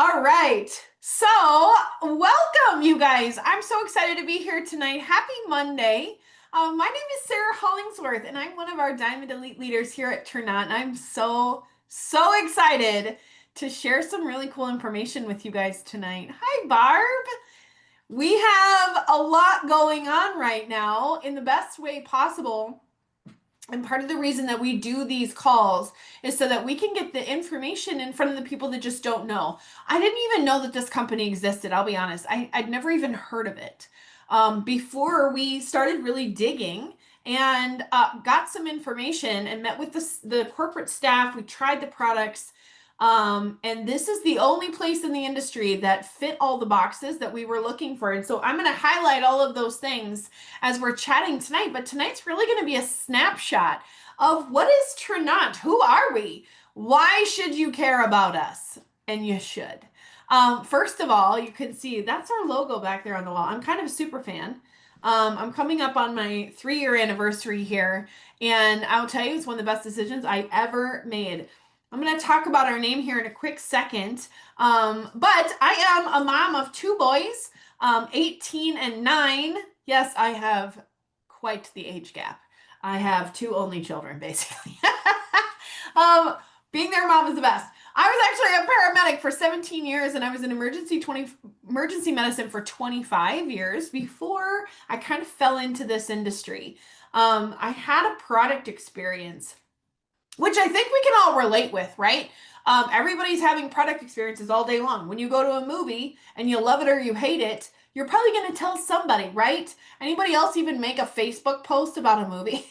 All right. So, welcome, you guys. I'm so excited to be here tonight. Happy Monday. My name is Sarah Hollingsworth, and I'm one of our Diamond Elite leaders here at Tranont. And I'm so excited to share some really cool information with you guys tonight. Hi, Barb. We have a lot going on right now in the best way possible. And part of the reason that we do these calls is so that we can get the information in front of the people that just don't know. I didn't even know that this company existed, I'll be honest. I'd never even heard of it before we started really digging and got some information and met with the corporate staff. We tried the products. And this is the only place in the industry that fit all the boxes that we were looking for. And so I'm going to highlight all of those things as we're chatting tonight. But tonight's really going to be a snapshot of what is Tranont? Who are we? Why should you care about us? And you should. First of all, you can see that's our logo back there on the wall. I'm kind of a super fan. I'm coming up on my 3-year anniversary here, and I'll tell you, it's one of the best decisions I ever made. I'm going to talk about our name here in a quick second. But I am a mom of 2 boys, 18 and 9. Yes, I have quite the age gap. I have 2 only children, basically. um, Being their mom is the best. I was actually a paramedic for 17 years, and I was in emergency medicine for 25 years before I kind of fell into this industry. I had a product experience, which I think we can all relate with, right? Everybody's having product experiences all day long. When you go to a movie and you love it or you hate it, you're probably going to tell somebody, right? Anybody else even make a Facebook post about a movie?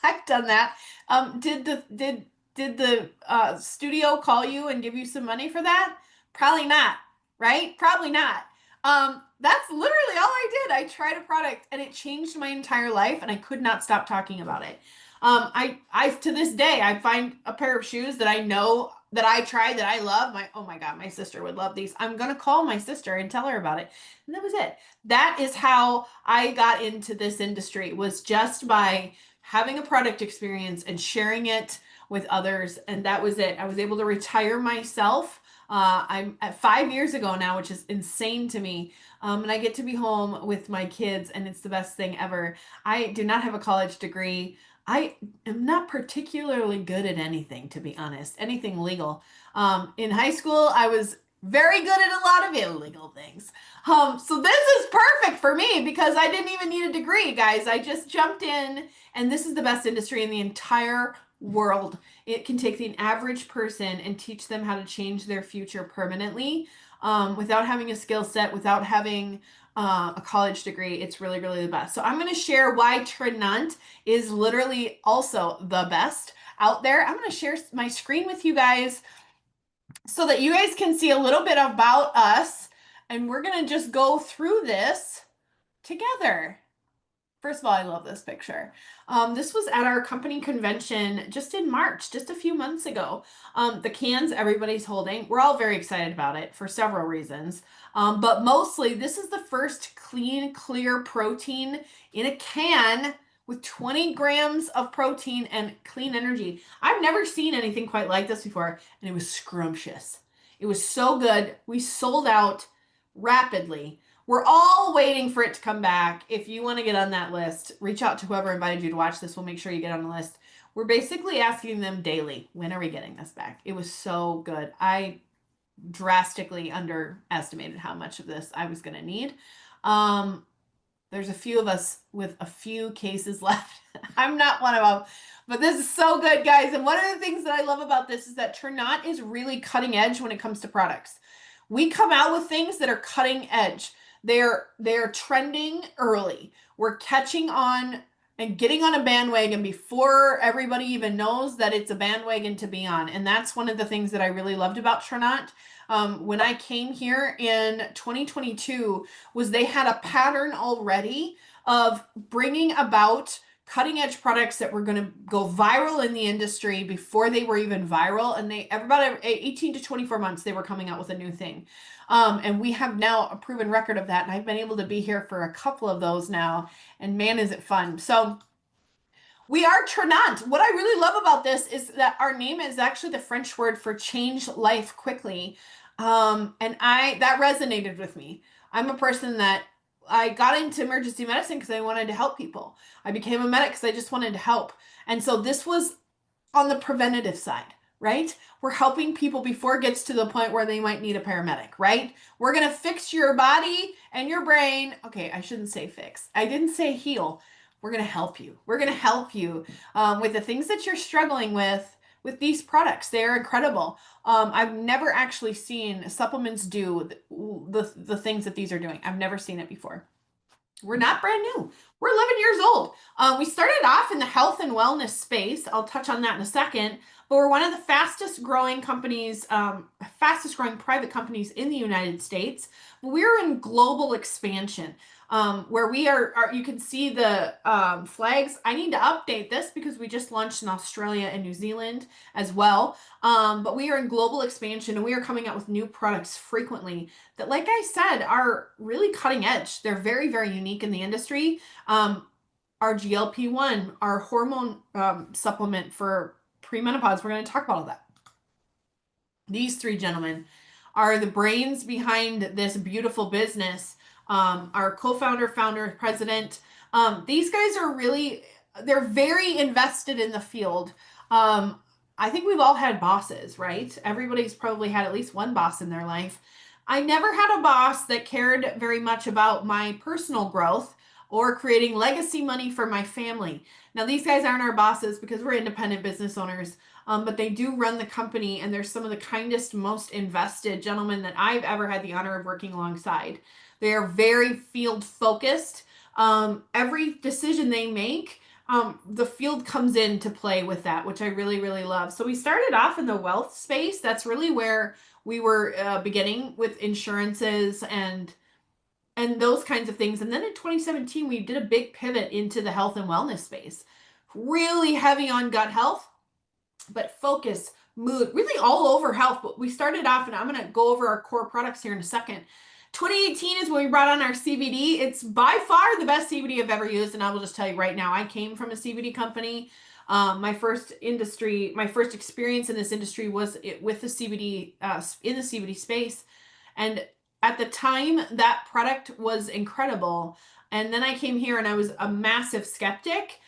I've done that. Did the studio call you and give you some money for that? Probably not, right? Probably not. That's literally all I did. I tried a product and it changed my entire life, and I could not stop talking about it. I to this day, I find a pair of shoes that I know that I tried that I love. Oh my God, my sister would love these. I'm gonna call my sister and tell her about it. And that was it. That is how I got into this industry, was just by having a product experience and sharing it with others. And that was it. I was able to retire myself. I'm at 5 years ago now, which is insane to me. And I get to be home with my kids, and it's the best thing ever. I do not have a college degree. I am not particularly good at anything, to be honest, anything legal. In high school, I was very good at a lot of illegal things. So this is perfect for me because I didn't even need a degree, guys. I just jumped in, and this is the best industry in the entire world. It can take the average person and teach them how to change their future permanently, without having a skill set, without having a college degree. It's really, really the best. So I'm going to share why Tranont is literally also the best out there. I'm going to share my screen with you guys so that you guys can see a little bit about us, and we're going to just go through this together. First of all, I love this picture. This was at our company convention just in March, just a few months ago. The cans everybody's holding, we're all very excited about it for several reasons. But mostly, this is the first clean, clear protein in a can with 20 grams of protein and clean energy. I've never seen anything quite like this before, and it was scrumptious. It was so good. We sold out rapidly. We're all waiting for it to come back. If you want to get on that list, reach out to whoever invited you to watch this. We'll make sure you get on the list. We're basically asking them daily, when are we getting this back? It was so good. I drastically underestimated how much of this I was going to need. There's a few of us with a few cases left. I'm not one of them, but this is so good, guys. And one of the things that I love about this is that Tranont is really cutting edge when it comes to products. We come out with things that are cutting edge. They're trending early. We're catching on and getting on a bandwagon before everybody even knows that it's a bandwagon to be on. And that's one of the things that I really loved about Tranont. When I came here in 2022, was they had a pattern already of bringing about cutting edge products that were going to go viral in the industry before they were even viral. And about 18 to 24 months, they were coming out with a new thing. And we have now a proven record of that. And I've been able to be here for a couple of those now. And man, is it fun. So we are Tranont. What I really love about this is that our name is actually the French word for change life quickly. And that resonated with me. I'm a person that I got into emergency medicine because I wanted to help people. I became a medic because I just wanted to help. And so this was on the preventative side, right? We're helping people before it gets to the point where they might need a paramedic, right? We're going to fix your body and your brain. Okay, I shouldn't say fix. I didn't say heal. We're going to help you. We're going to help you with the things that you're struggling with these products. They're incredible. I've never actually seen supplements do the things that these are doing. I've never seen it before. We're not brand new. We're 11 years old. We started off in the health and wellness space. I'll touch on that in a second. But we're one of the fastest growing companies, fastest growing private companies in the United States. We're in global expansion. Where we you can see the flags. I need to update this because we just launched in Australia and New Zealand as well. But we are in global expansion and we are coming out with new products frequently that, like I said, are really cutting edge. They're very, very unique in the industry. Our GLP-1, our hormone supplement for premenopause, we're going to talk about all that. These three gentlemen are the brains behind this beautiful business. Our co-founder, founder, president. These guys are really, they're very invested in the field. I think we've all had bosses, right? Everybody's probably had at least one boss in their life. I never had a boss that cared very much about my personal growth or creating legacy money for my family. Now, these guys aren't our bosses because we're independent business owners, but they do run the company, and they're some of the kindest, most invested gentlemen that I've ever had the honor of working alongside. They are very field focused. Every decision they make, the field comes into play with that, which I really, really love. So we started off in the wealth space. That's really where we were beginning with insurances and those kinds of things. And then in 2017, we did a big pivot into the health and wellness space, really heavy on gut health, but focus, mood, really all over health. But we started off, and I'm going to go over our core products here in a second. 2018 is when we brought on our CBD. It's by far the best CBD I've ever used. And I will just tell you right now, I came from a CBD company. My first experience in this industry was with the CBD, in the CBD space. And at the time, that product was incredible. And then I came here and I was a massive skeptic.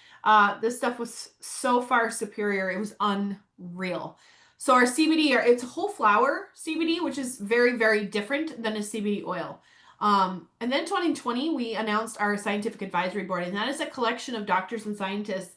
This stuff was so far superior. It was unreal. So our CBD, it's a whole flower CBD, which is very, very different than a CBD oil. And then 2020, we announced our scientific advisory board, and that is a collection of doctors and scientists.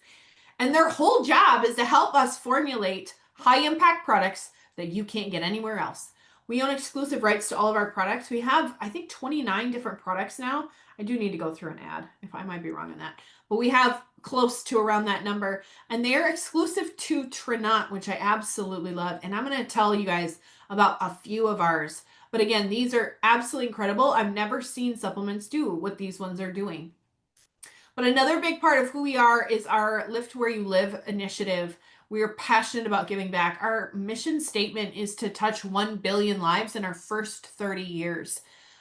And their whole job is to help us formulate high impact products that you can't get anywhere else. We own exclusive rights to all of our products. We have, I think, 29 different products now. I do need to go through an ad, if I might be wrong on that. But we have close to around that number. And they are exclusive to Tranont, which I absolutely love. And I'm going to tell you guys about a few of ours. But again, these are absolutely incredible. I've never seen supplements do what these ones are doing. But another big part of who we are is our Lift Where You Live initiative. We are passionate about giving back. Our mission statement is to touch 1 billion lives in our first 30 years.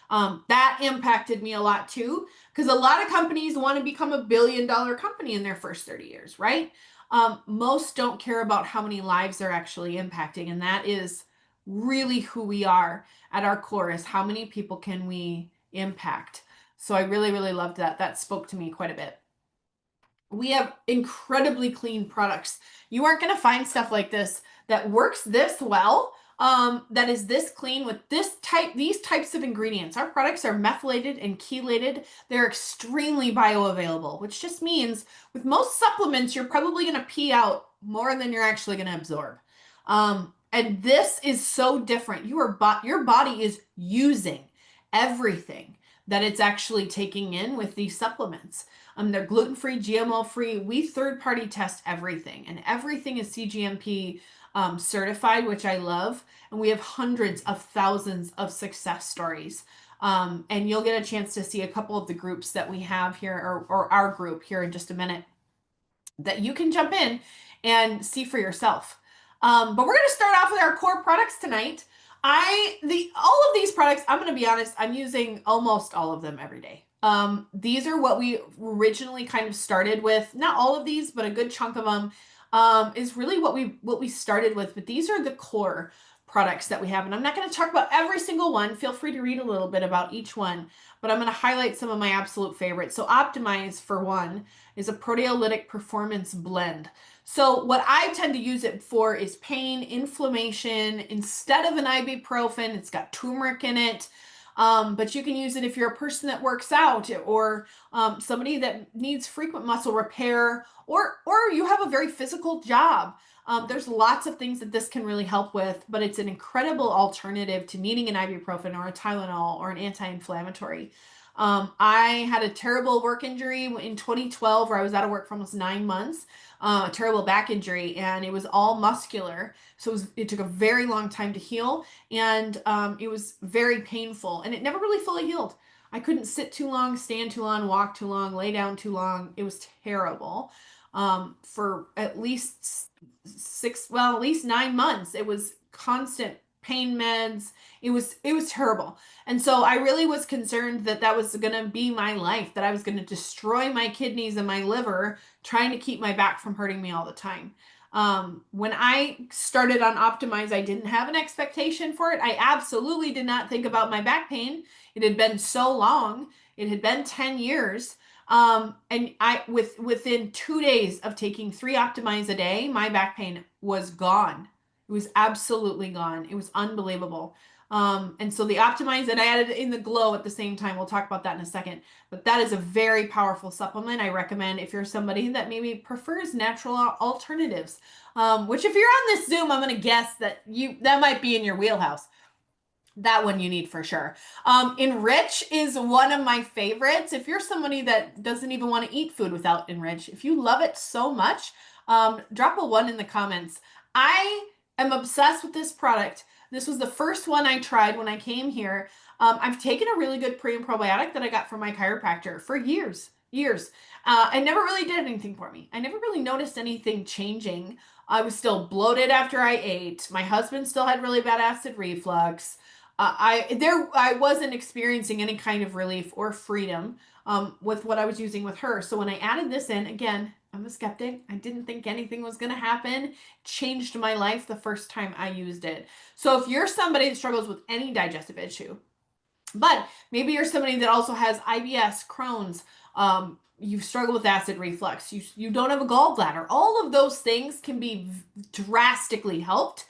That impacted me a lot too, because a lot of companies want to become a $1 billion company in their first 30 years, right? Most don't care about how many lives they're actually impacting. And that is really who we are at our core, is how many people can we impact. So I really, really loved that. That spoke to me quite a bit. We have incredibly clean products. You aren't going to find stuff like this that works this well, that is this clean with these types of ingredients. Our products are methylated and chelated. They're extremely bioavailable, which just means with most supplements, you're probably going to pee out more than you're actually going to absorb. And this is so different. Your body is using everything that it's actually taking in with these supplements. They're gluten-free, GMO-free. We third-party test everything, and everything is CGMP certified, which I love. And we have hundreds of thousands of success stories. And you'll get a chance to see a couple of the groups that we have here, or our group here in just a minute, that you can jump in and see for yourself. But we're going to start off with our core products tonight. All of these products, I'm going to be honest, I'm using almost all of them every day. These are what we originally kind of started with. Not all of these, but a good chunk of them is really what we started with. But these are the core. products that we have. And I'm not going to talk about every single one. Feel free to read a little bit about each one, but I'm going to highlight some of my absolute favorites. So Optimize, for one, is a proteolytic performance blend. So what I tend to use it for is pain, inflammation. Instead of an ibuprofen, it's got turmeric in it. But you can use it if you're a person that works out, or somebody that needs frequent muscle repair, or you have a very physical job. There's lots of things that this can really help with, but it's an incredible alternative to needing an ibuprofen or a Tylenol or an anti-inflammatory. I had a terrible work injury in 2012 where I was out of work for almost 9 months, a terrible back injury, and it was all muscular. So it took a very long time to heal, and it was very painful, and it never really fully healed. I couldn't sit too long, stand too long, walk too long, lay down too long. It was terrible. For at least at least 9 months. It was constant pain meds. It was terrible. And so I really was concerned that that was going to be my life, that I was going to destroy my kidneys and my liver trying to keep my back from hurting me all the time. When I started on Optimize, I didn't have an expectation for it. I absolutely did not think about my back pain. It had been so long. It had been 10 years. And within 2 days of taking 3 Optimize a day, my back pain was gone. It was absolutely gone. It was unbelievable. And so the Optimize, and I added in the Glow at the same time. We'll talk about that in a second. But that is a very powerful supplement. I recommend if you're somebody that maybe prefers natural alternatives. Which if you're on this Zoom, I'm going to guess that that might be in your wheelhouse. That one you need for sure. Enrich is one of my favorites. If you're somebody that doesn't even want to eat food without Enrich, if you love it so much, drop a 1 in the comments. I am obsessed with this product. This was the first one I tried when I came here. I've taken a really good pre and probiotic that I got from my chiropractor for years, years. I never really did anything for me. I never really noticed anything changing. I was still bloated after I ate. My husband still had really bad acid reflux. I wasn't experiencing any kind of relief or freedom with what I was using with her. So when I added this in, again, I'm a skeptic. I didn't think anything was going to happen. Changed my life the first time I used it. So if you're somebody that struggles with any digestive issue, but maybe you're somebody that also has IBS, Crohn's, you struggle with acid reflux, you don't have a gallbladder. All of those things can be drastically helped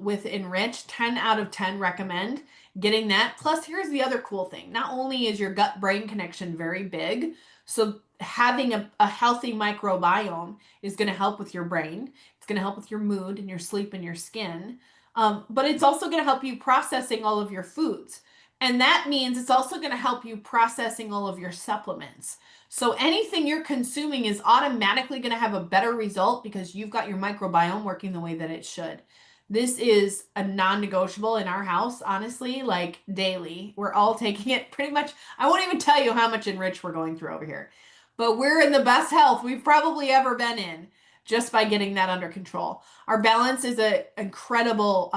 with Enrich. 10 out of 10 recommend getting that. Plus, here's the other cool thing. Not only is your gut-brain connection very big, so having a healthy microbiome is going to help with your brain. It's going to help with your mood and your sleep and your skin. But it's also going to help you processing all of your foods. And that means it's also going to help you processing all of your supplements. So anything you're consuming is automatically going to have a better result because you've got your microbiome working the way that it should. This is a non-negotiable in our house, honestly, like daily. We're all taking it pretty much. I won't even tell you how much Enrich we're going through over here. But we're in the best health we've probably ever been in just by getting that under control. Our Balance is an incredible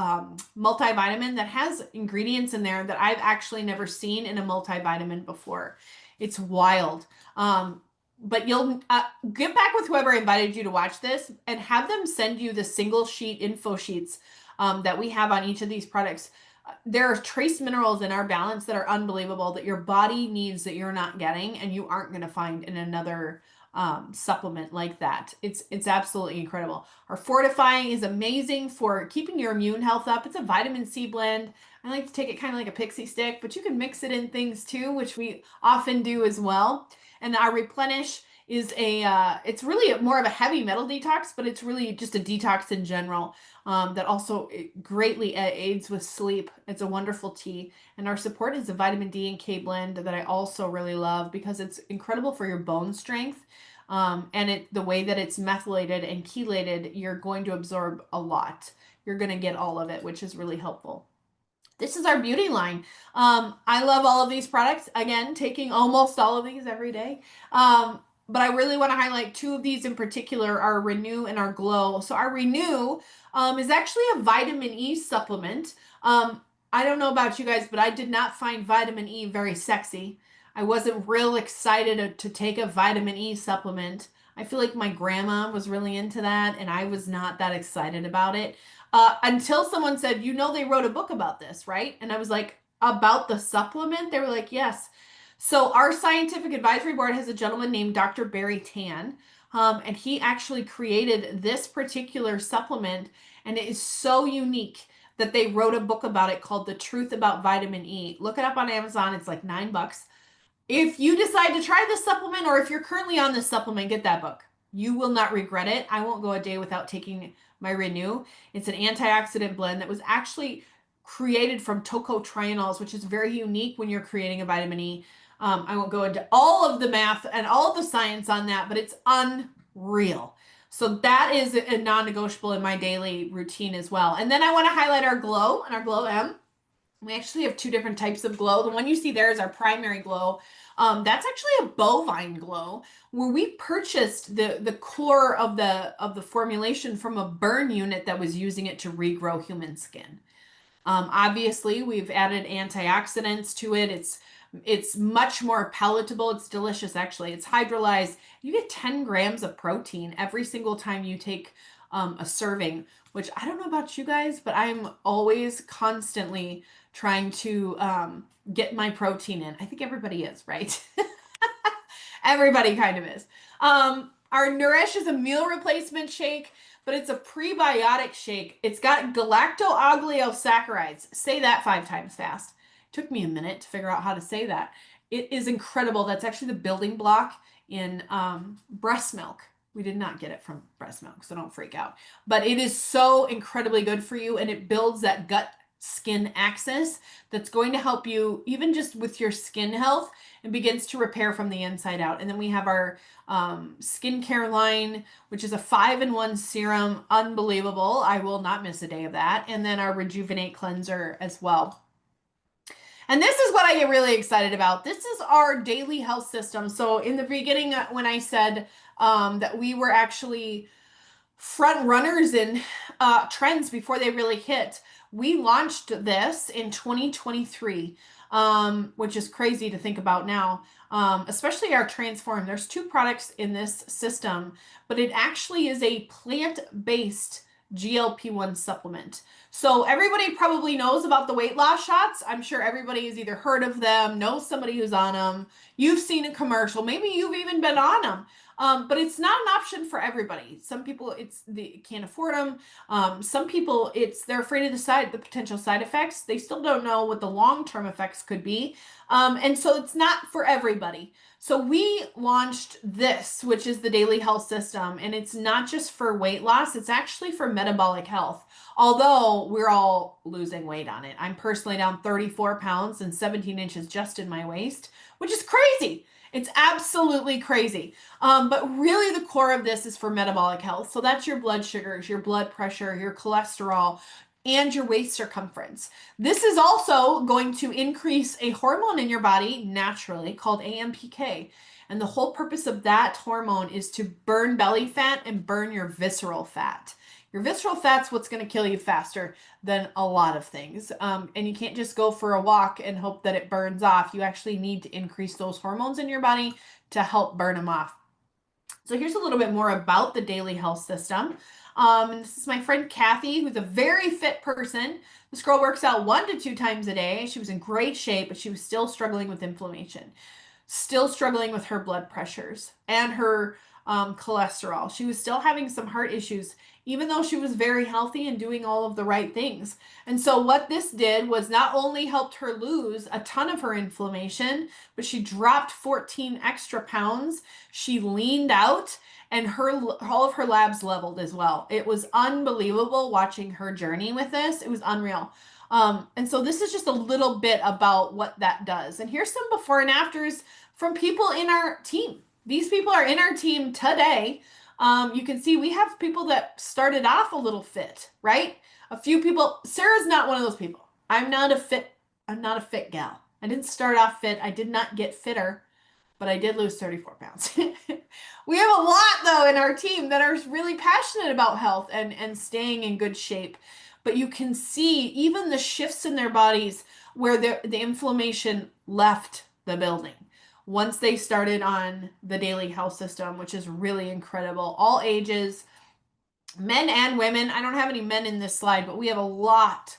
multivitamin that has ingredients in there that I've actually never seen in a multivitamin before. It's wild. But you'll get back with whoever invited you to watch this and have them send you the single sheet info sheets that we have on each of these products. There are trace minerals in our Balance that are unbelievable that your body needs that you're not getting and you aren't going to find in another supplement like that. It's absolutely incredible. Our Fortifying is amazing for keeping your immune health up. It's a vitamin C blend. I like to take it kind of like a pixie stick, but you can mix it in things too, which we often do as well. And our Replenish is it's really more of a heavy metal detox, but it's really just a detox in general that also greatly aids with sleep. It's a wonderful tea. And our Support is a vitamin D and K blend that I also really love because it's incredible for your bone strength. And the way that it's methylated and chelated, you're going to absorb a lot. You're going to get all of it, which is really helpful. This is our beauty line. I love all of these products. Again, taking almost all of these every day. But I really want to highlight 2 of these in particular, our Renew and our Glow. So our Renew is actually a vitamin E supplement. I don't know about you guys, but I did not find vitamin E very sexy. I wasn't real excited to take a vitamin E supplement. I feel like my grandma was really into that, and I was not that excited about it. until someone said, they wrote a book about this, right? And I was like, about the supplement? They were like, yes. So our scientific advisory board has a gentleman named Dr. Barry Tan, and he actually created this particular supplement, and it is so unique that they wrote a book about it called The Truth About Vitamin E. Look it up on Amazon. It's like $9. If you decide to try this supplement, or if you're currently on this supplement, get that book. You will not regret it. I won't go a day without taking my Renew. It's an antioxidant blend that was actually created from tocotrienols, which is very unique when you're creating a vitamin E. I won't go into all of the math and all of the science on that, but it's unreal. So that is a non-negotiable in my daily routine as well. And then I want to highlight our Glow and our Glow M. We actually have two different types of glow. The one you see there is our primary glow. That's actually a bovine glow, where we purchased the core of the formulation from a burn unit that was using it to regrow human skin. Obviously, we've added antioxidants to it. It's much more palatable. It's delicious, actually. It's hydrolyzed. You get 10 grams of protein every single time you take a serving, which I don't know about you guys, but I'm always constantly trying to get my protein in. I think everybody is, right? Everybody kind of is. Our Nourish is a meal replacement shake, but it's a prebiotic shake. It's got galacto-oligosaccharides. Say that 5 times fast. It took me a minute to figure out how to say that. It is incredible. That's actually the building block in breast milk. We did not get it from breast milk, so don't freak out. But it is so incredibly good for you, and it builds that gut skin axis that's going to help you even just with your skin health, and begins to repair from the inside out. And then we have our skincare line, which is a 5-in-1 serum. Unbelievable. I will not miss a day of that. And then our Rejuvenate cleanser as well. And this is what I get really excited about. This is our daily health system. So in the beginning, when I said that we were actually front runners in trends before they really hit, we launched this in 2023, which is crazy to think about now, especially our Transform. There's 2 products in this system, but it actually is a plant-based GLP-1 supplement. So everybody probably knows about the weight loss shots. I'm sure everybody has either heard of them, knows somebody who's on them. You've seen a commercial. Maybe you've even been on them. But it's not an option for everybody. Some people they can't afford them. Some people they're afraid of the potential side effects. They still don't know what the long-term effects could be. And so it's not for everybody. So we launched this, which is the Daily Health System, and it's not just for weight loss, it's actually for metabolic health. Although we're all losing weight on it. I'm personally down 34 pounds and 17 inches just in my waist, which is crazy. It's absolutely crazy. But really the core of this is for metabolic health. So that's your blood sugars, your blood pressure, your cholesterol, and your waist circumference. This is also going to increase a hormone in your body naturally called AMPK. And the whole purpose of that hormone is to burn belly fat and burn your visceral fat. Your visceral fat's what's going to kill you faster than a lot of things. And you can't just go for a walk and hope that it burns off. You actually need to increase those hormones in your body to help burn them off. So here's a little bit more about the Daily Health System. And this is my friend Kathy, who's a very fit person. This girl works out 1 to 2 times a day. She was in great shape, but she was still struggling with inflammation, still struggling with her blood pressures and her cholesterol. She was still having some heart issues, even though she was very healthy and doing all of the right things. And so what this did was not only helped her lose a ton of her inflammation, but she dropped 14 extra pounds. She leaned out, and all of her labs leveled as well. It was unbelievable watching her journey with this. It was unreal. And so this is just a little bit about what that does. And here's some before and afters from people in our team. These people are in our team today. You can see we have people that started off a little fit, right? A few people. Sarah's not one of those people. I'm not a fit gal. I didn't start off fit. I did not get fitter, but I did lose 34 pounds. We have a lot though in our team that are really passionate about health and staying in good shape. But you can see even the shifts in their bodies where the inflammation left the building once they started on the Daily Health System, which is really incredible. All ages, Men and women. I don't have any men in this slide, but we have a lot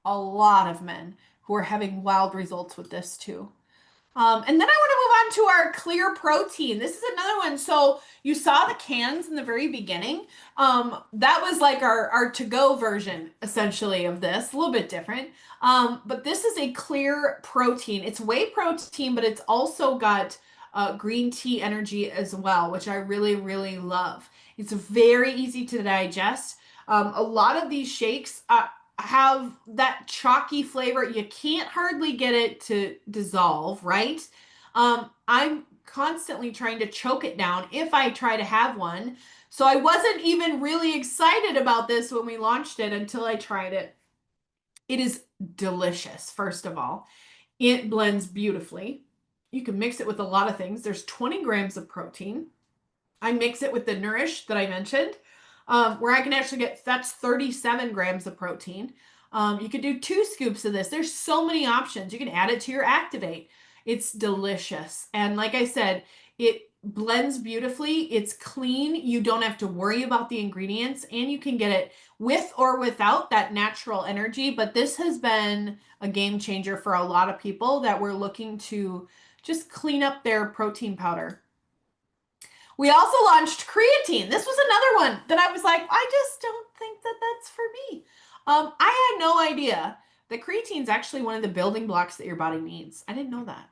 of men who are having wild results with this too. And then I want to move on to our clear protein. This is another one. So you saw the cans in the very beginning. That was like our to-go version, essentially, of this. A little bit different. But this is a clear protein. It's whey protein, but it's also got green tea energy as well, which I really, really love. It's very easy to digest. A lot of these shakes have that chalky flavor. You can't hardly get it to dissolve, right? I'm constantly trying to choke it down if I try to have one. So I wasn't even really excited about this when we launched it until I tried it. It is delicious, first of all. It blends beautifully. You can mix it with a lot of things. There's 20 grams of protein. I mix it with the Nourish that I mentioned, where I can actually get, that's 37 grams of protein. You could do 2 scoops of this. There's so many options. You can add it to your Activate. It's delicious. And like I said, it blends beautifully. It's clean. You don't have to worry about the ingredients, and you can get it with or without that natural energy. But this has been a game changer for a lot of people that were looking to just clean up their protein powder. We also launched creatine. This was another one that I was like, I just don't think that that's for me. I had no idea that creatine is actually one of the building blocks that your body needs. I didn't know that.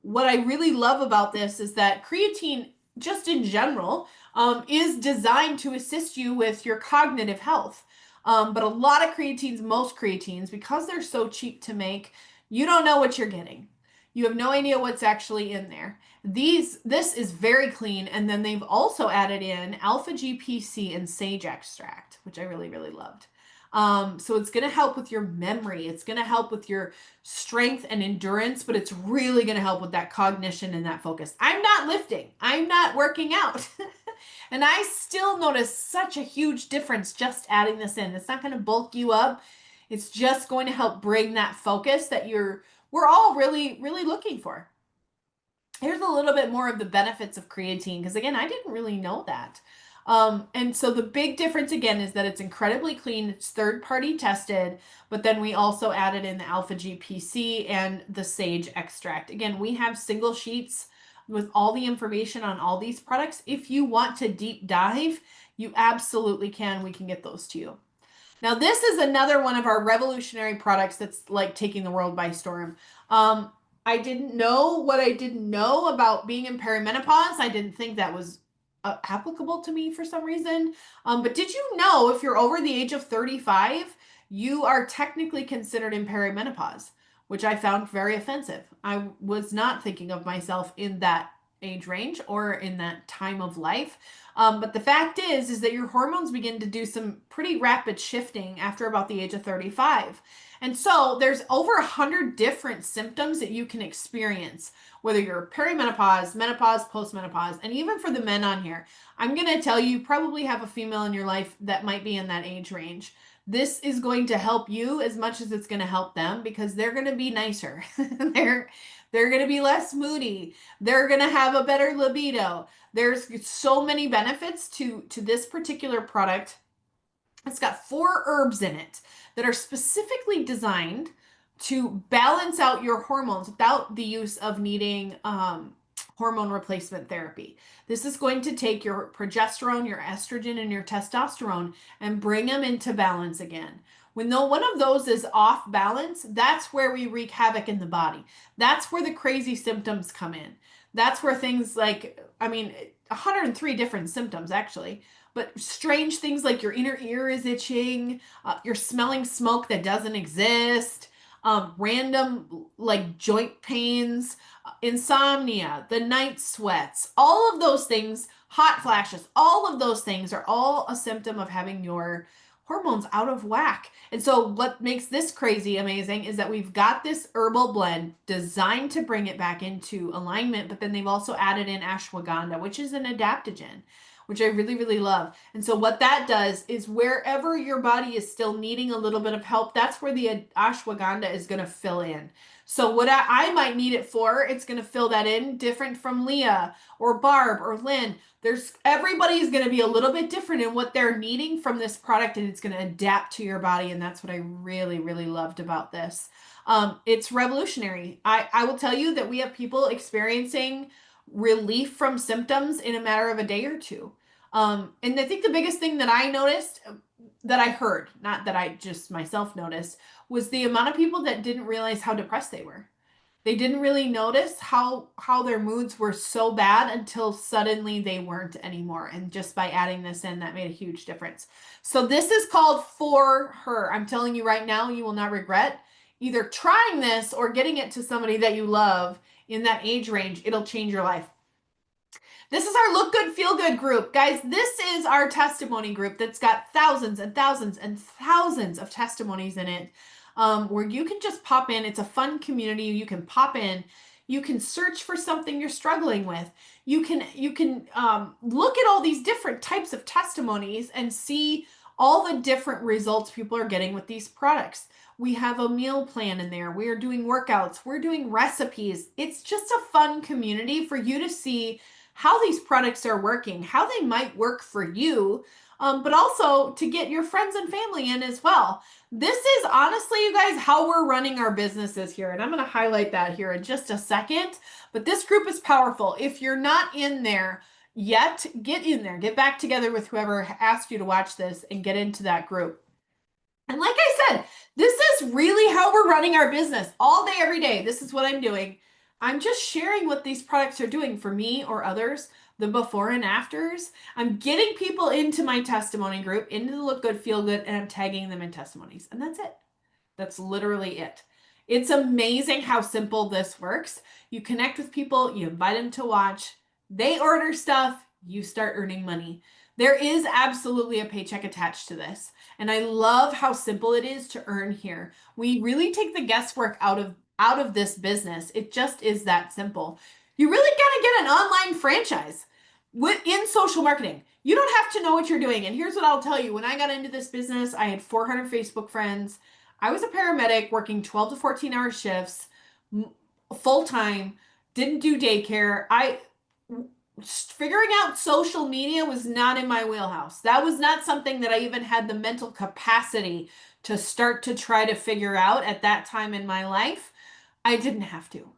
What I really love about this is that creatine, just in general, is designed to assist you with your cognitive health. But a lot of creatines, most creatines, because they're so cheap to make, you don't know what you're getting. You have no idea what's actually in there. This is very clean, and then they've also added in alpha GPC and sage extract, which I really, really loved. So it's going to help with your memory. It's going to help with your strength and endurance, but it's really going to help with that cognition and that focus. I'm not lifting. I'm not working out. And I still notice such a huge difference just adding this in. It's not going to bulk you up. It's just going to help bring that focus that we're all really, really looking for. Here's a little bit more of the benefits of creatine, because again, I didn't really know that. And so the big difference again is that it's incredibly clean, it's third-party tested, but then we also added in the alpha GPC and the sage extract. Again, we have single sheets with all the information on all these products. If you want to deep dive, you absolutely can. We can get those to you. Now, this is another one of our revolutionary products that's like taking the world by storm. I didn't know what I didn't know about being in perimenopause. I didn't think that was applicable to me for some reason. But did you know if you're over the age of 35, you are technically considered in perimenopause, which I found very offensive. I was not thinking of myself in that age range or in that time of life. But the fact is that your hormones begin to do some pretty rapid shifting after about the age of 35. And so there's over 100 different symptoms that you can experience, whether you're perimenopause, menopause, postmenopause, and even for the men on here. I'm going to tell you, you probably have a female in your life that might be in that age range. This is going to help you as much as it's going to help them, because they're going to be nicer. They're going to be less moody. They're going to have a better libido. There's so many benefits to this particular product. It's got 4 herbs in it that are specifically designed to balance out your hormones without the use of needing hormone replacement therapy. This is going to take your progesterone, your estrogen, and your testosterone and bring them into balance again. When one of those is off balance, that's where we wreak havoc in the body. That's where the crazy symptoms come in. That's where things like, 103 different symptoms actually, but strange things like your inner ear is itching, you're smelling smoke that doesn't exist, random like joint pains, insomnia, the night sweats, all of those things, hot flashes, all of those things are all a symptom of having your hormones out of whack. And so what makes this crazy amazing is that we've got this herbal blend designed to bring it back into alignment, but then they've also added in ashwagandha, which is an adaptogen, which I really, really love. And so what that does is wherever your body is still needing a little bit of help, that's where the ashwagandha is going to fill in. So what I might need it for, it's going to fill that in different from Leah or Barb or Lynn. Everybody is going to be a little bit different in what they're needing from this product, and it's going to adapt to your body. And that's what I really, really loved about this. It's revolutionary. I will tell you that we have people experiencing relief from symptoms in a matter of a day or two. And I think the biggest thing that I noticed, that I heard, not that I just myself noticed, was the amount of people that didn't realize how depressed they were. They didn't really notice how their moods were so bad until suddenly they weren't anymore. And just by adding this in, that made a huge difference. So this is called For Her. I'm telling you right now, you will not regret either trying this or getting it to somebody that you love in that age range. It'll change your life. This is our Look Good, Feel Good group. Guys, this is our testimony group that's got thousands and thousands and thousands of testimonies in it, where you can just pop in. It's a fun community. You can pop in. You can search for something you're struggling with. You can look at all these different types of testimonies and see all the different results people are getting with these products. We have a meal plan in there. We are doing workouts. We're doing recipes. It's just a fun community for you to see how these products are working, how they might work for you, but also to get your friends and family in as well. This is honestly, you guys, how we're running our businesses here. And I'm going to highlight that here in just a second. But this group is powerful. If you're not in there yet, get in there. Get back together with whoever asked you to watch this and get into that group. And like I said, this is really how we're running our business all day, every day. This is what I'm doing. I'm just sharing what these products are doing for me or others, the before and afters. I'm getting people into my testimony group, into the Look Good, Feel Good, and I'm tagging them in testimonies. And that's it. That's literally it. It's amazing how simple this works. You connect with people, you invite them to watch, they order stuff, you start earning money. There is absolutely a paycheck attached to this. And I love how simple it is to earn here. We really take the guesswork out of this business. It just is that simple. You really gotta get an online franchise in social marketing. You don't have to know what you're doing. And here's what I'll tell you. When I got into this business, I had 400 Facebook friends. I was a paramedic working 12 to 14-hour shifts, full-time, didn't do daycare. Figuring out social media was not in my wheelhouse. That was not something that I even had the mental capacity to start to try to figure out at that time in my life. I didn't have to.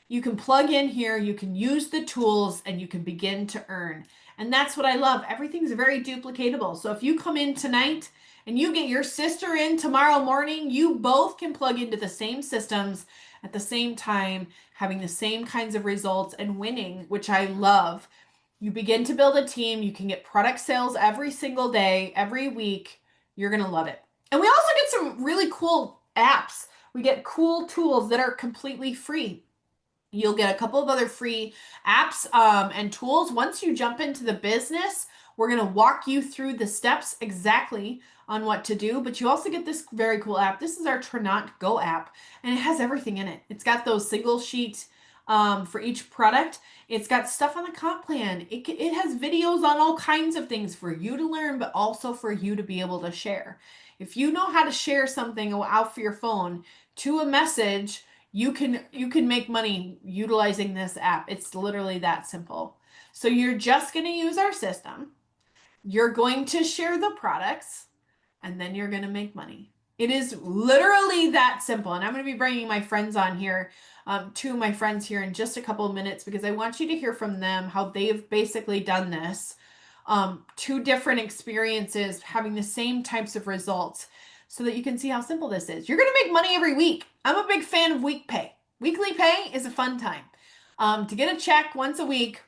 You can plug in here, you can use the tools, and you can begin to earn. And that's what I love. Everything's very duplicatable. So if you come in tonight and you get your sister in tomorrow morning, you both can plug into the same systems at the same time, having the same kinds of results and winning, which I love. You begin to build a team. You can get product sales every single day, every week. You're going to love it. And we also get some really cool apps. We get cool tools that are completely free. You'll get a couple of other free apps and tools. Once you jump into the business, we're going to walk you through the steps exactly on what to do, but you also get this very cool app. This is our Tranont Go app, and it has everything in it. It's got those single sheets for each product. It's got stuff on the comp plan. It has videos on all kinds of things for you to learn, but also for you to be able to share. If you know how to share something out for your phone to a message, you can make money utilizing this app. It's literally that simple. So you're just going to use our system. You're going to share the products, and then you're going to make money. It is literally that simple. And I'm going to be bringing my friends on here, two of my friends here in just a couple of minutes, because I want you to hear from them how they've basically done this. Two different experiences having the same types of results so that you can see how simple this is. You're going to make money every week. I'm a big fan of week pay. Weekly pay is a fun time. To get a check once a week,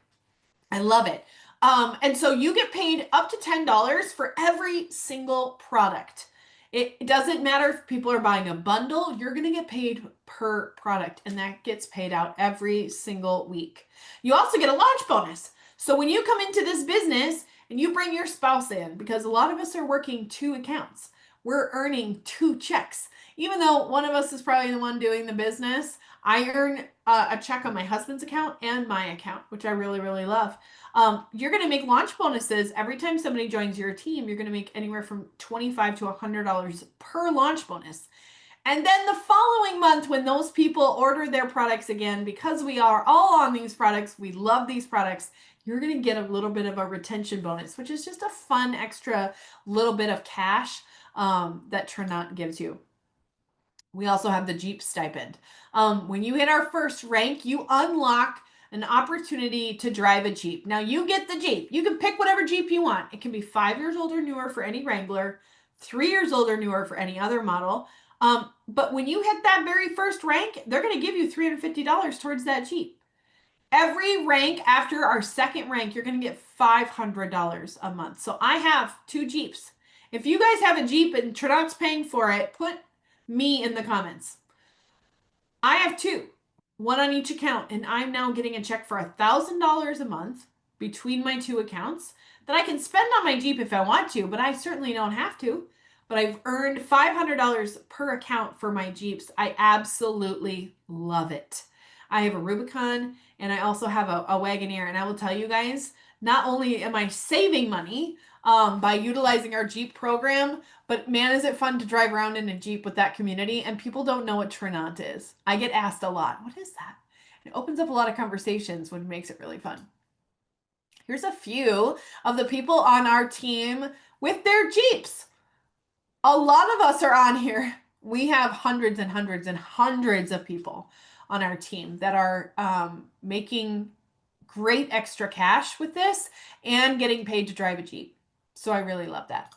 I love it. And so you get paid up to $10 for every single product. It doesn't matter if people are buying a bundle, you're going to get paid per product, and that gets paid out every single week. You also get a launch bonus. So when you come into this business and you bring your spouse in, because a lot of us are working two accounts, we're earning two checks. Even though one of us is probably the one doing the business, I earn a check on my husband's account and my account, which I really, really love. You're going to make launch bonuses every time somebody joins your team. You're going to make anywhere from $25 to $100 per launch bonus. And then the following month, when those people order their products again, because we are all on these products, we love these products, you're going to get a little bit of a retention bonus, which is just a fun extra little bit of cash that Tranont gives you. We also have the Jeep stipend. When you hit our first rank, you unlock an opportunity to drive a Jeep. Now you get the Jeep. You can pick whatever Jeep you want. It can be 5 years old or newer for any Wrangler, 3 years old or newer for any other model. But when you hit that very first rank, they're going to give you $350 towards that Jeep. Every rank after our second rank, you're going to get $500 a month. So I have 2 Jeeps. If you guys have a Jeep and Trinont's paying for it, put me in the comments. I have 2, one on each account, and I'm now getting a check for $1,000 a month between my 2 accounts that I can spend on my Jeep if I want to, but I certainly don't have to. But I've earned $500 per account for my Jeeps. I absolutely love it. I have a Rubicon and I also have a Wagoneer, and I will tell you guys, not only am I saving money by utilizing our Jeep program, but man, is it fun to drive around in a Jeep with that community, and people don't know what Tranont is. I get asked a lot, what is that? It opens up a lot of conversations, which makes it really fun. Here's a few of the people on our team with their Jeeps. A lot of us are on here. We have hundreds and hundreds and hundreds of people on our team that are making great extra cash with this and getting paid to drive a Jeep. So I really love that.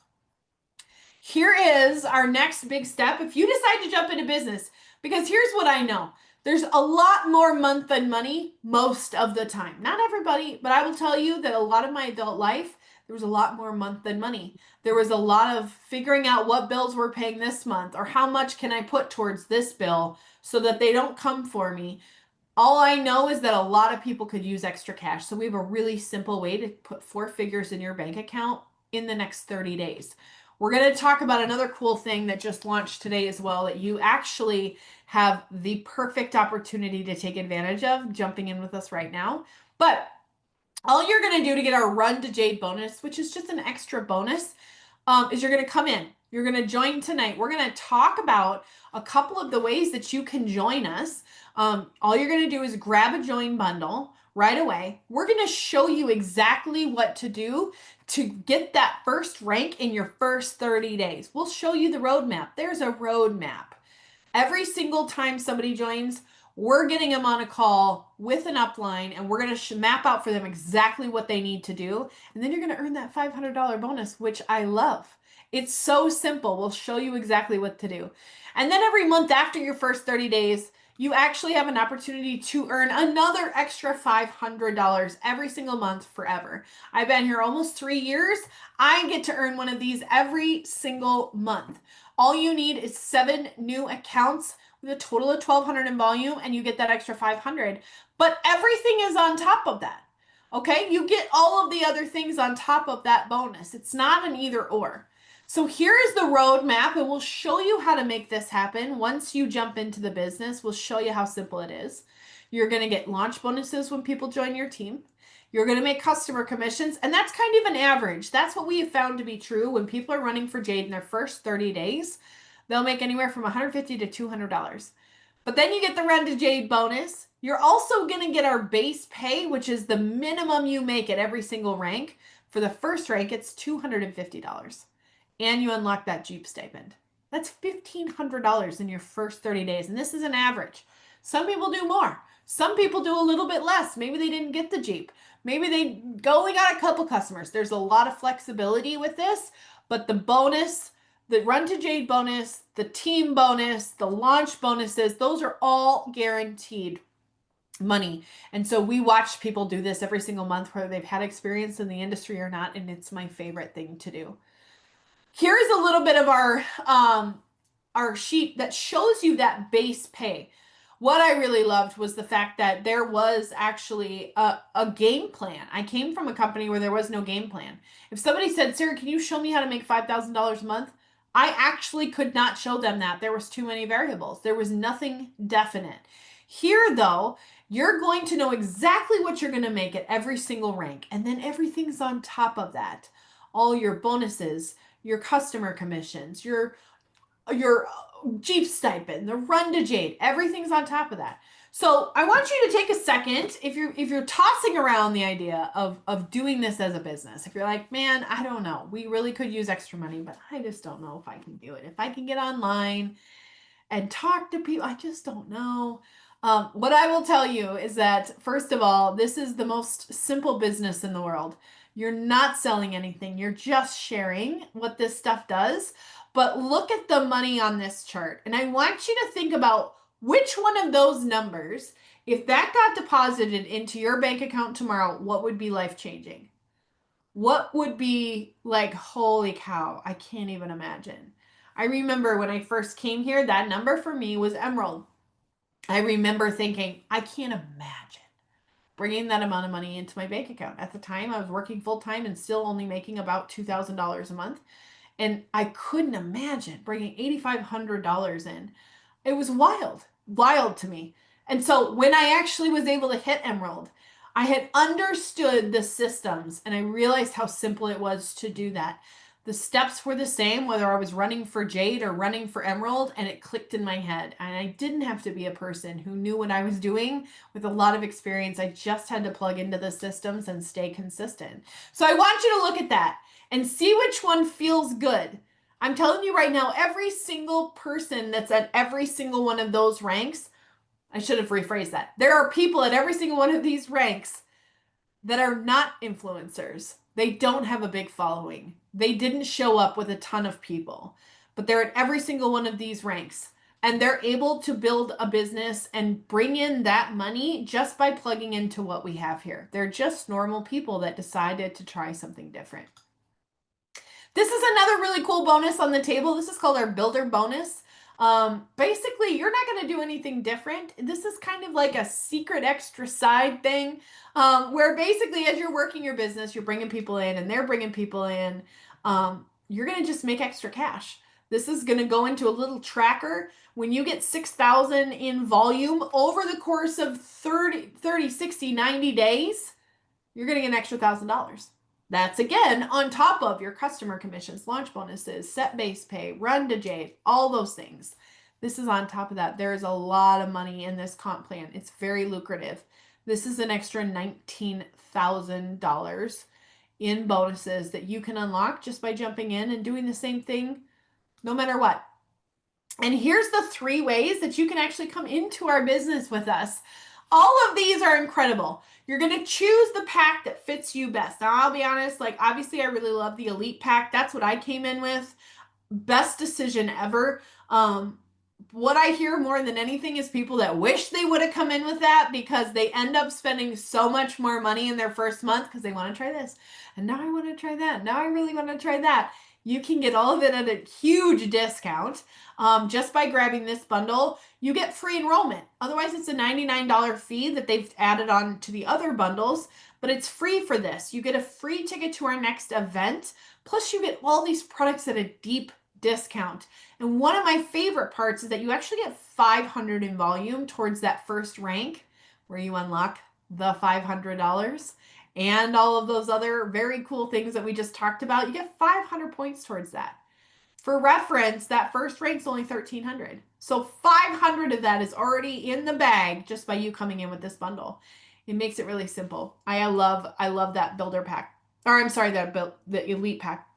Here is our next big step. If you decide to jump into business, because here's what I know. There's a lot more month than money most of the time. Not everybody, but I will tell you that a lot of my adult life, there was a lot more month than money. There was a lot of figuring out what bills we're paying this month, or how much can I put towards this bill so that they don't come for me. All I know is that a lot of people could use extra cash. So we have a really simple way to put 4 figures in your bank account in the next 30 days. We're going to talk about another cool thing that just launched today as well, that you actually have the perfect opportunity to take advantage of jumping in with us right now. But all you're going to do to get our Run to Jade bonus, which is just an extra bonus, is you're going to come in. You're going to join tonight. We're going to talk about a couple of the ways that you can join us. All you're going to do is grab a join bundle right away. We're going to show you exactly what to do to get that first rank in your first 30 days. We'll show you the roadmap. There's a roadmap. Every single time somebody joins, we're getting them on a call with an upline, and we're going to map out for them exactly what they need to do. And then you're going to earn that $500 bonus, which I love. It's so simple. We'll show you exactly what to do. And then every month after your first 30 days, you actually have an opportunity to earn another extra $500 every single month forever. I've been here almost 3 years. I get to earn one of these every single month. All you need is 7 new accounts with a total of 1,200 in volume, and you get that extra 500. But everything is on top of that. Okay, you get all of the other things on top of that bonus. It's not an either or. So here is the roadmap, and we'll show you how to make this happen. Once you jump into the business, we'll show you how simple it is. You're going to get launch bonuses when people join your team. You're going to make customer commissions, and that's kind of an average. That's what we have found to be true. When people are running for Jade in their first 30 days, they'll make anywhere from $150 to $200. But then you get the Run to Jade bonus. You're also going to get our base pay, which is the minimum you make at every single rank. For the first rank, it's $250. And you unlock that Jeep stipend. That's $1,500 in your first 30 days. And this is an average. Some people do more. Some people do a little bit less. Maybe they didn't get the Jeep. Maybe they only got a couple customers. There's a lot of flexibility with this, but the bonus, the Run to Jade bonus, the team bonus, the launch bonuses, those are all guaranteed money. And so we watch people do this every single month, whether they've had experience in the industry or not, and it's my favorite thing to do. Here is a little bit of our sheet that shows you that base pay. What I really loved was the fact that there was actually a game plan. I came from a company where there was no game plan. If somebody said, Sarah, can you show me how to make $5,000 a month? I actually could not show them that. There was too many variables. There was nothing definite. Here, though, you're going to know exactly what you're going to make at every single rank, and then everything's on top of that. All your bonuses, your customer commissions, your Jeep stipend, the run to Jade, everything's on top of that. So I want you to take a second if you're tossing around the idea of doing this as a business. If you're like, man, I don't know, we really could use extra money, but I just don't know if I can do it. If I can get online and talk to people. I just don't know. What I will tell you is that, first of all, this is the most simple business in the world. You're not selling anything, you're just sharing what this stuff does. But look at the money on this chart. And I want you to think about which one of those numbers, if that got deposited into your bank account tomorrow, what would be life changing? What would be like, holy cow, I can't even imagine. I remember when I first came here, that number for me was Emerald. I remember thinking, I can't imagine bringing that amount of money into my bank account. At the time, I was working full time and still only making about $2,000 a month. And I couldn't imagine bringing $8,500 in. It was wild, wild to me. And so when I actually was able to hit Emerald, I had understood the systems and I realized how simple it was to do that. The steps were the same, whether I was running for Jade or running for Emerald, and it clicked in my head. And I didn't have to be a person who knew what I was doing with a lot of experience. I just had to plug into the systems and stay consistent. So I want you to look at that and see which one feels good. I'm telling you right now, every single person that's at every single one of those ranks, I should have rephrased that. There are people at every single one of these ranks that are not influencers. They don't have a big following. They didn't show up with a ton of people, but they're at every single one of these ranks. And they're able to build a business and bring in that money just by plugging into what we have here. They're just normal people that decided to try something different. This is another really cool bonus on the table. This is called our builder bonus. Basically, you're not going to do anything different. This is kind of like a secret extra side thing where basically as you're working your business, you're bringing people in and they're bringing people in. You're going to just make extra cash. This is going to go into a little tracker. When you get 6,000 in volume over the course of 30, 60, 90 days, you're going to get an extra $1,000. That's again on top of your customer commissions, launch bonuses, set base pay, run to Jade, all those things. This is on top of that. There is a lot of money in this comp plan. It's very lucrative. This is an extra $19,000 in bonuses that you can unlock just by jumping in and doing the same thing no matter what. And here's the 3 ways that you can actually come into our business with us. All of these are incredible. You're going to choose the pack that fits you best. Now, I'll be honest, like obviously I really love the Elite pack. That's what I came in with. Best decision ever. What I hear more than anything is people that wish they would have come in with that because they end up spending so much more money in their first month because they want to try this. And now I want to try that. Now I really want to try that. You can get all of it at a huge discount just by grabbing this bundle. You get free enrollment. Otherwise, it's a $99 fee that they've added on to the other bundles, but it's free for this. You get a free ticket to our next event. Plus, you get all these products at a deep discount. And one of my favorite parts is that you actually get 500 in volume towards that first rank where you unlock the $500 and all of those other very cool things that we just talked about. You get 500 points towards that. For reference, that first rank's only 1,300. So 500 of that is already in the bag just by you coming in with this bundle. It makes it really simple. I love that builder pack. Or I'm sorry, the elite pack.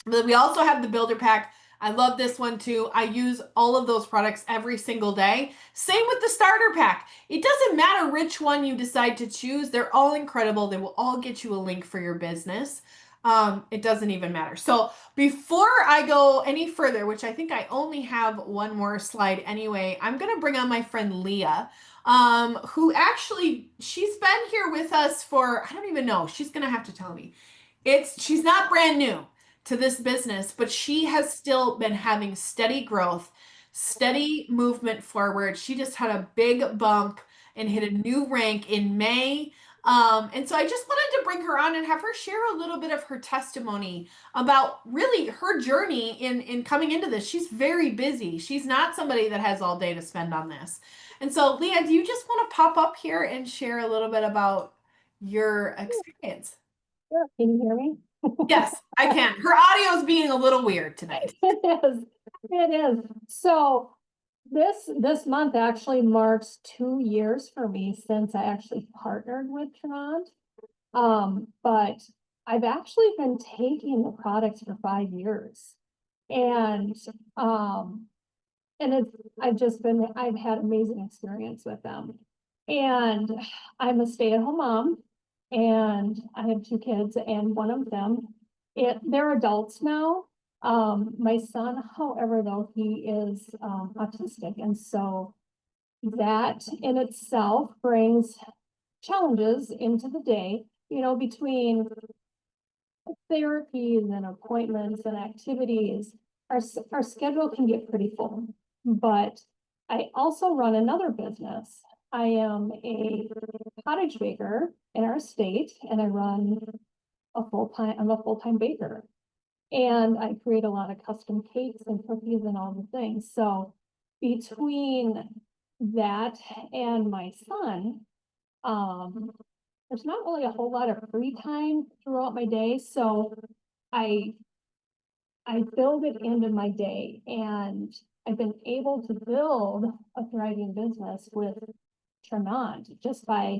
But we also have the builder pack. I love this one too. I use all of those products every single day. Same with the starter pack. It doesn't matter which one you decide to choose. They're all incredible. They will all get you a link for your business. It doesn't even matter. So before I go any further, which I think I only have one more slide anyway, I'm going to bring on my friend Leah, who actually, she's been here with us for, I don't even know. She's going to have to tell me. She's not brand new to this business, but she has still been having steady growth, steady movement forward. She just had a big bump and hit a new rank in May. And so I just wanted to bring her on and have her share a little bit of her testimony about really her journey in coming into this. She's very busy. She's not somebody that has all day to spend on this. And so, Leah, do you just want to pop up here and share a little bit about your experience? Sure. Can you hear me? Yes, I can. Her audio is being a little weird tonight. It is. It is. So this month actually marks 2 years for me since I actually partnered with Tranont. But I've actually been taking the products for 5 years. And um and it's I've had amazing experience with them. And I'm a stay-at-home mom, and I have two kids, and one of them, they're adults now. My son, however, though, he is autistic, and so that in itself brings challenges into the day, between therapies and appointments and activities. Our schedule can get pretty full, but I also run another business. I am a cottage baker in our state, and I'm a full-time baker. And I create a lot of custom cakes and cookies and all the things. So between that and my son, um, there's not really a whole lot of free time throughout my day. So I I build it into my day, and I've been able to build a thriving business with Tranont just by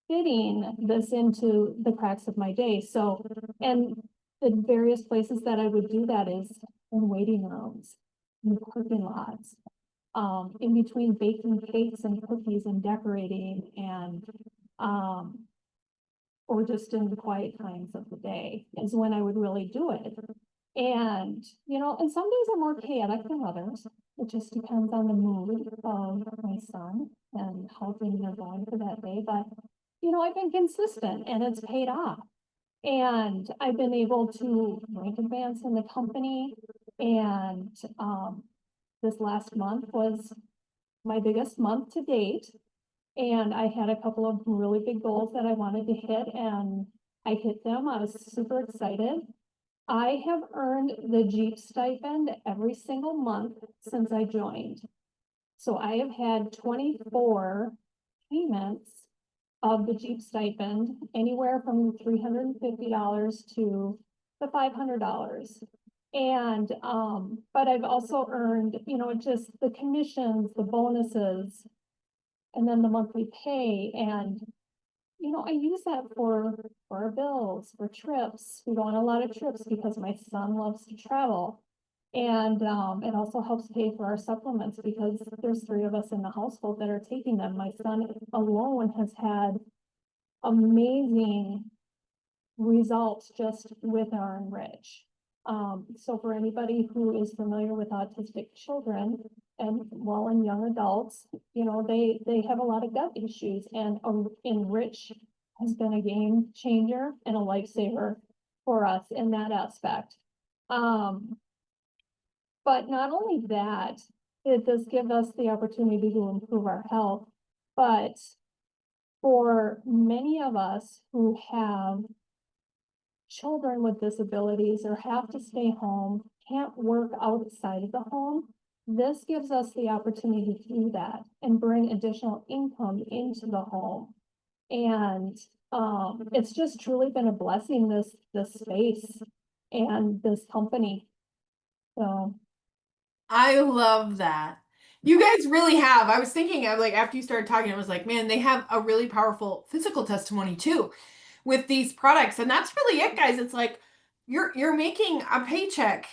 fitting this into the cracks of my day. So, and the various places that I would do that is in waiting rooms, in parking lots, in between baking cakes and cookies and decorating, and um, or just in the quiet times of the day is when I would really do it. And some days are more chaotic than others. It just depends on the mood of my son and how things are going for that day. But, I've been consistent and it's paid off. And I've been able to rank advance in the company. And this last month was my biggest month to date. And I had a couple of really big goals that I wanted to hit, and I hit them. I was super excited. I have earned the Jeep stipend every single month since I joined. So I have had 24 payments of the Jeep stipend, anywhere from $350 to the $500. And but I've also earned, just the commissions, the bonuses, and then the monthly pay. And I use that for our bills, for trips. We go on a lot of trips because my son loves to travel. And it also helps pay for our supplements because there's three of us in the household that are taking them. My son alone has had amazing results just with our Enrich. So for anybody who is familiar with autistic children and young adults, they have a lot of gut issues, and Enrich has been a game changer and a lifesaver for us in that aspect. But not only that, it does give us the opportunity to improve our health, but for many of us who have children with disabilities or have to stay home, can't work outside of the home, this gives us the opportunity to do that and bring additional income into the home. And it's just truly been a blessing, this space and this company. So I love that. You guys really have. I was thinking of like after you started talking, I was like, man, they have a really powerful physical testimony too with these products. And that's really it, guys. It's like you're making a paycheck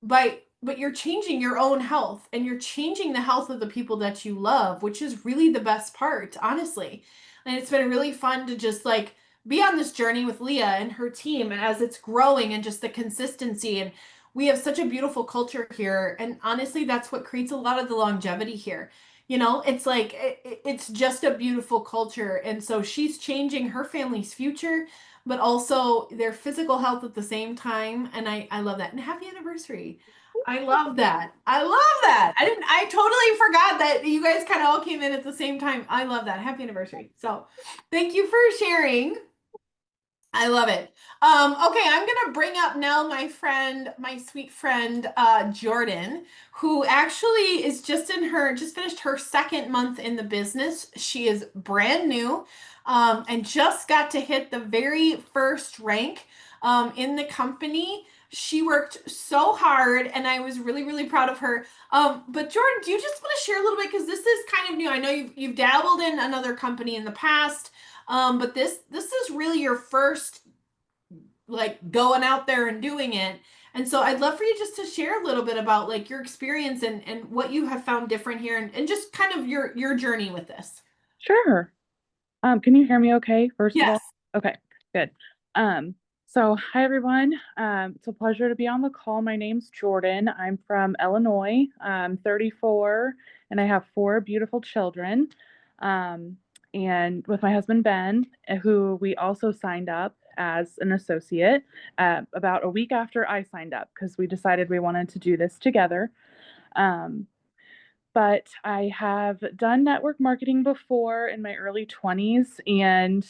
but you're changing your own health and you're changing the health of the people that you love, which is really the best part, honestly. And it's been really fun to just like be on this journey with Leah and her team and as it's growing and just the consistency and we have such a beautiful culture here. And honestly, that's what creates a lot of the longevity here. It's like it's just a beautiful culture. And so she's changing her family's future, but also their physical health at the same time. And I love that. And happy anniversary. I love that. I love that. I totally forgot that you guys kind of all came in at the same time. I love that. Happy anniversary. So thank you for sharing. I love it. Okay, I'm gonna bring up now my friend, my sweet friend, Jordan, who actually is just finished her second month in the business. She is brand new, and just got to hit the very first rank, in the company. She worked so hard, and I was really, really proud of her. But Jordan, do you just want to share a little bit? Because this is kind of new. I know you've dabbled in another company in the past. But this is really your first like going out there and doing it. And so I'd love for you just to share a little bit about like your experience and what you have found different here and just kind of your journey with this. Sure. Can you hear me okay, first of Yes. all? Okay, good. Um, so hi everyone. It's a pleasure to be on the call. My name's Jordan. I'm from Illinois. I'm 34 and I have four beautiful children. Um, and with my husband Ben, who we also signed up as an associate about a week after I signed up because we decided we wanted to do this together. Um, but I have done network marketing before in my early 20s and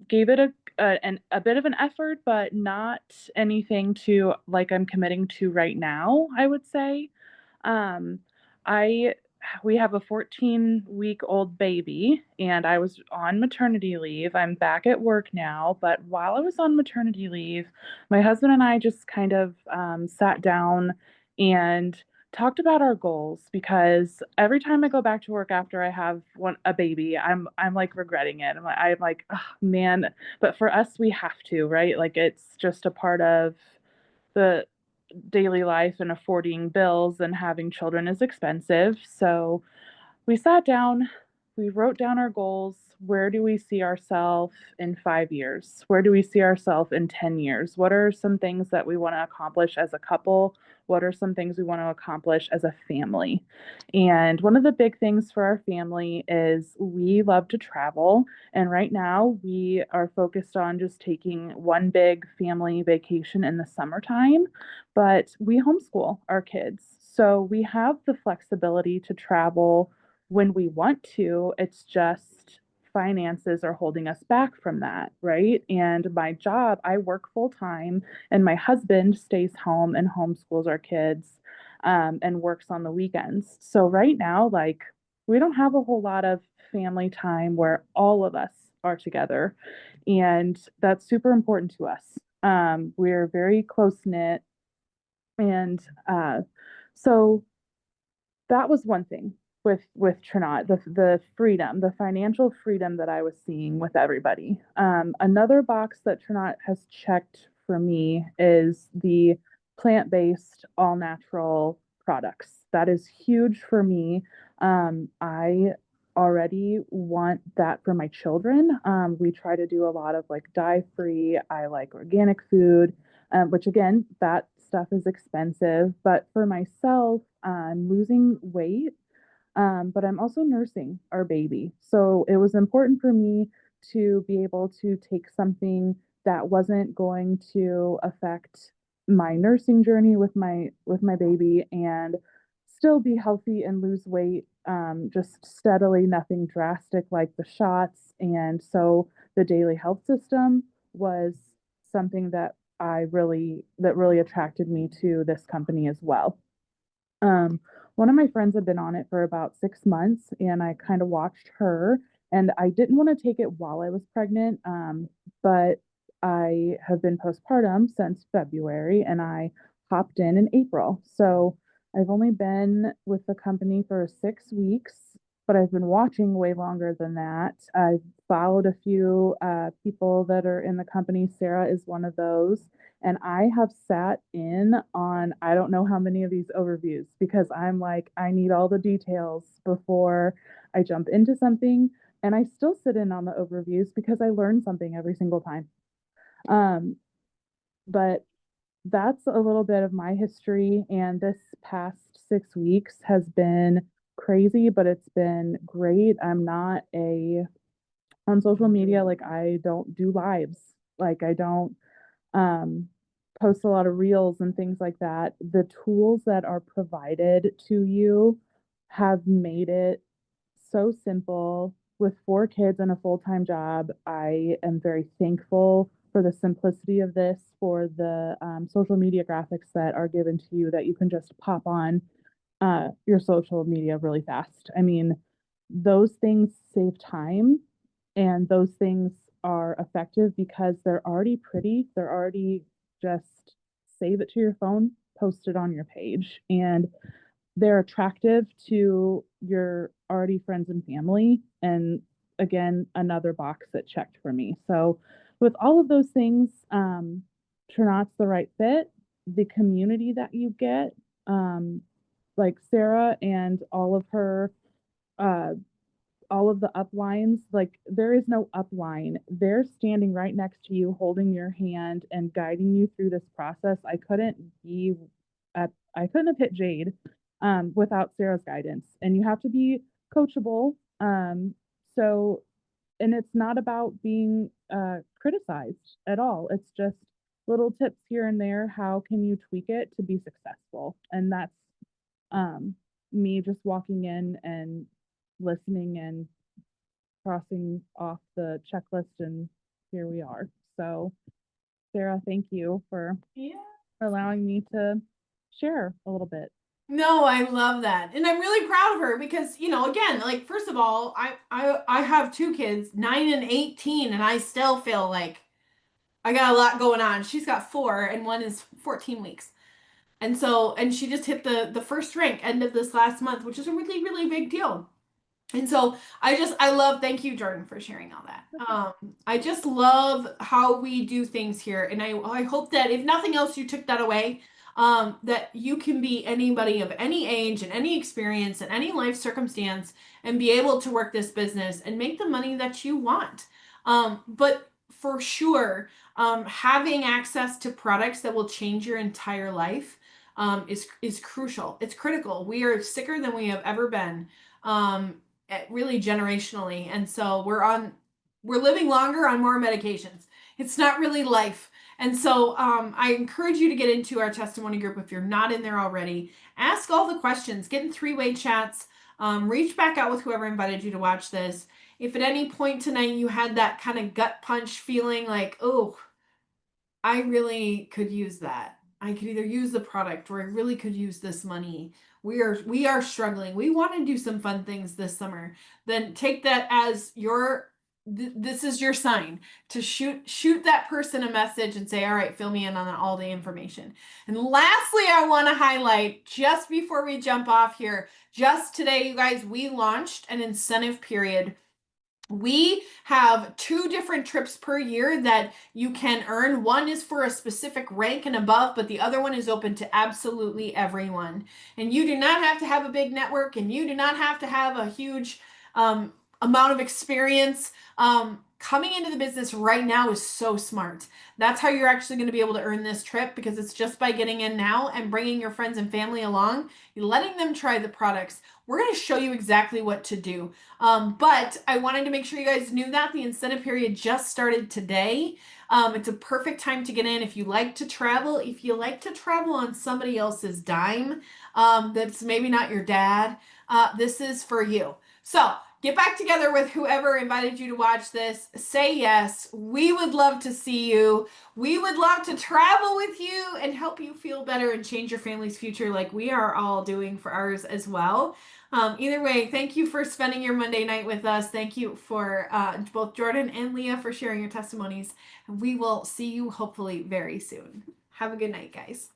gave it a bit of an effort, but not anything to like I'm committing to right now, I would say. Um, I we have a 14-week-old baby and I was on maternity leave. I'm back at work now, but while I was on maternity leave, my husband and I just kind of sat down and talked about our goals because every time I go back to work after I have a baby, I'm like regretting it. I'm like, oh, man, but for us we have to, right? Like it's just a part of the daily life and affording bills and having children is expensive. So we sat down, we wrote down our goals. Where do we see ourselves in 5 years? Where do we see ourselves in 10 years? What are some things that we want to accomplish as a couple? What are some things we want to accomplish as a family? And one of the big things for our family is we love to travel. And right now we are focused on just taking one big family vacation in the summertime, but we homeschool our kids. So we have the flexibility to travel when we want to. It's just finances are holding us back from that, right? And my job, I work full time, and my husband stays home and homeschools our kids and works on the weekends. So right now, like, we don't have a whole lot of family time where all of us are together. And that's super important to us. We're very close knit. And so that was one thing with Tranont, the freedom, the financial freedom that I was seeing with everybody. Another box that Tranont has checked for me is the plant-based, all-natural products. That is huge for me. I already want that for my children. We try to do a lot of like dye-free. I like organic food, which again, that stuff is expensive. But for myself, I'm losing weight, but I'm also nursing our baby. So it was important for me to be able to take something that wasn't going to affect my nursing journey with my baby and still be healthy and lose weight just steadily, nothing drastic like the shots. And so the daily health system was something that really attracted me to this company as well. Um, One of my friends had been on it for about 6 months, and I kind of watched her. And I didn't want to take it while I was pregnant, but I have been postpartum since February, and I hopped in April. So I've only been with the company for 6 weeks, but I've been watching way longer than that. I've followed a few people that are in the company. Sarah is one of those. And I have sat in on I don't know how many of these overviews because I'm like, I need all the details before I jump into something. And I still sit in on the overviews because I learn something every single time. Um, but that's a little bit of my history. And this past 6 weeks has been crazy, but it's been great. I'm not a on social media, like I don't do lives. Like I don't um post a lot of reels and things like that, the tools that are provided to you have made it so simple. With 4 kids and a full-time job, I am very thankful for the simplicity of this, for the social media graphics that are given to you that you can just pop on your social media really fast. I mean, those things save time and those things are effective because they're already pretty. They're already just save it to your phone, post it on your page, and they're attractive to your already friends and family. And again, another box that checked for me. So, with all of those things, Trinont's the right fit. The community that you get, like Sarah and uh, all of the uplines, like there is no upline. They're standing right next to you, holding your hand and guiding you through this process. I couldn't have hit Jade without Sarah's guidance. And you have to be coachable. So, and it's not about being criticized at all. It's just little tips here and there. How can you tweak it to be successful? And that's um, me just walking in and listening and crossing off the checklist, and here we are. So, Sarah, thank you for Yeah. allowing me to share a little bit. No, I love that. And I'm really proud of her because, you know, again, like first of all, I have 2 kids, 9 and 18, and I still feel like I got a lot going on. She's got 4 and one is 14 weeks. And so, and she just hit the first rank end of this last month, which is a really, really big deal. And so I love, thank you, Jordan, for sharing all that. I just love how we do things here. And I hope that if nothing else, you took that away, that you can be anybody of any age and any experience and any life circumstance and be able to work this business and make the money that you want. But for sure, having access to products that will change your entire life is crucial. It's critical. We are sicker than we have ever been. Really generationally. And so we're living longer on more medications. It's not really life. And so I encourage you to get into our testimony group if you're not in there already. Ask all the questions, get in 3-way chats, reach back out with whoever invited you to watch this. If at any point tonight you had that kind of gut punch feeling like, oh, I really could use that. I could either use the product or I really could use this money. We are struggling. We want to do some fun things this summer. Then take that as this is your sign to shoot that person a message and say, all right, fill me in on all the information. And lastly, I want to highlight just before we jump off here, just today, you guys, we launched an incentive period. We have 2 different trips per year that you can earn. One is for a specific rank and above, but the other one is open to absolutely everyone. And you do not have to have a big network and you do not have to have a huge amount of experience. Coming into the business right now is so smart. That's how you're actually going to be able to earn this trip because it's just by getting in now and bringing your friends and family along, letting them try the products. We're going to show you exactly what to do. But I wanted to make sure you guys knew that the incentive period just started today. It's a perfect time to get in if you like to travel. If you like to travel on somebody else's dime, that's maybe not your dad, this is for you. So get back together with whoever invited you to watch this. Say yes. We would love to see you. We would love to travel with you and help you feel better and change your family's future like we are all doing for ours as well. Either way, thank you for spending your Monday night with us. Thank you for both Jordan and Leah for sharing your testimonies. We will see you hopefully very soon. Have a good night, guys.